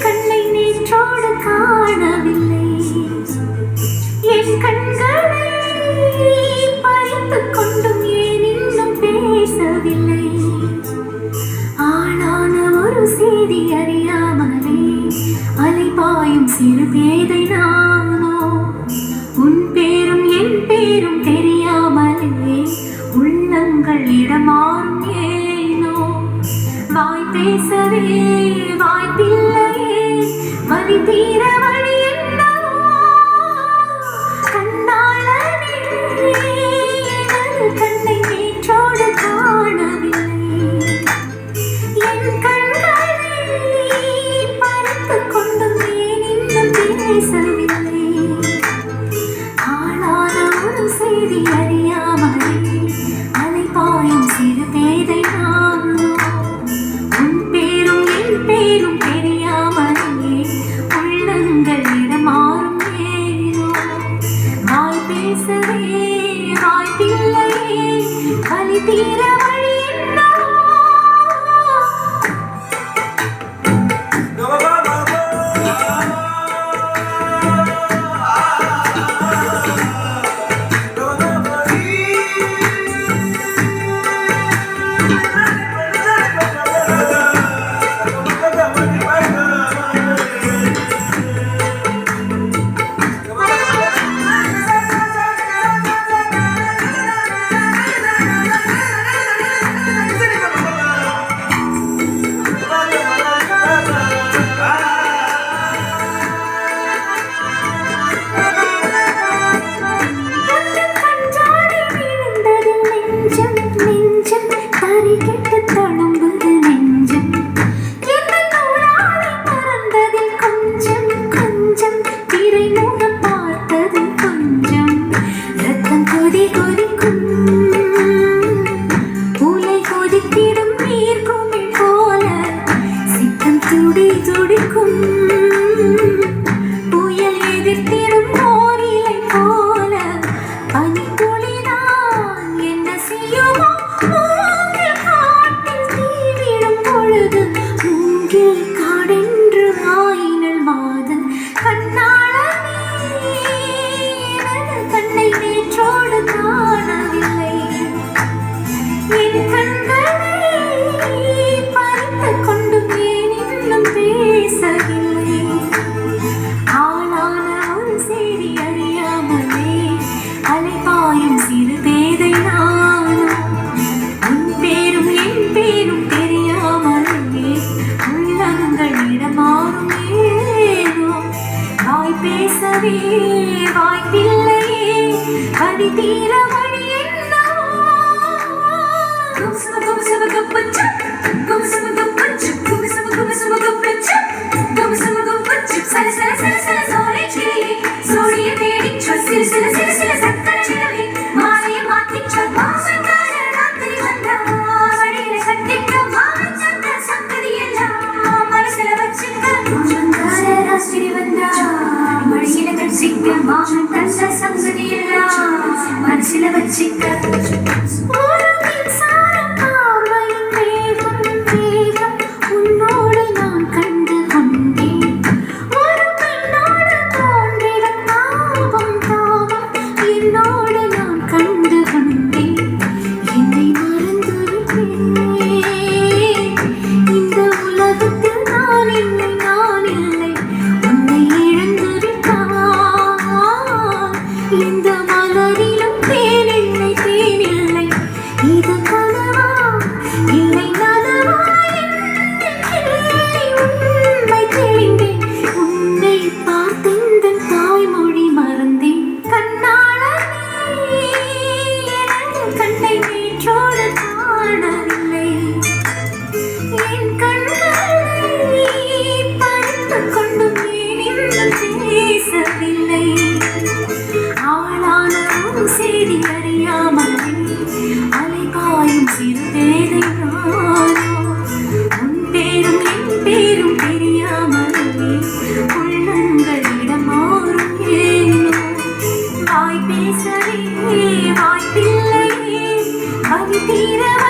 கண்ணை நேற்றோடு காணவில்லை என் கண்களை பறித்துக் கொண்டும் ஏன் இன்னும் பேசவில்லை ஆளான ஒரு செய்தி அறியாமலே அலைபாயும் சிறு பேதை நானோ உன் பேரும் என் பேரும் தெரியாமலே உள்ளங்கள் இடமாறும் ஏனோ வாய் பேசவே வாய்ப்பில்லையே வலி தீர வழி கண்ணை நேற்றோடு காணவில்லை என் கண்களை பறித்துக் கொண்டும் ஏன் இன்னும் பேசவில்லை ஆளான ஒரு செய்தி அறியாமலே அலைபாயும் சிறு பேதை நானோ உன் பேரும் என் பேரும் தெரியாமலே உள்ளங்கள் இடமாறும் ஏனோ வாய் பேசவே வாய்ப்பில்லையே வலி தீர வழி வாய்ப்பில்லையே வழி தீர வழி മനസ്സിലെ വച്ചിക്ക பசி தீர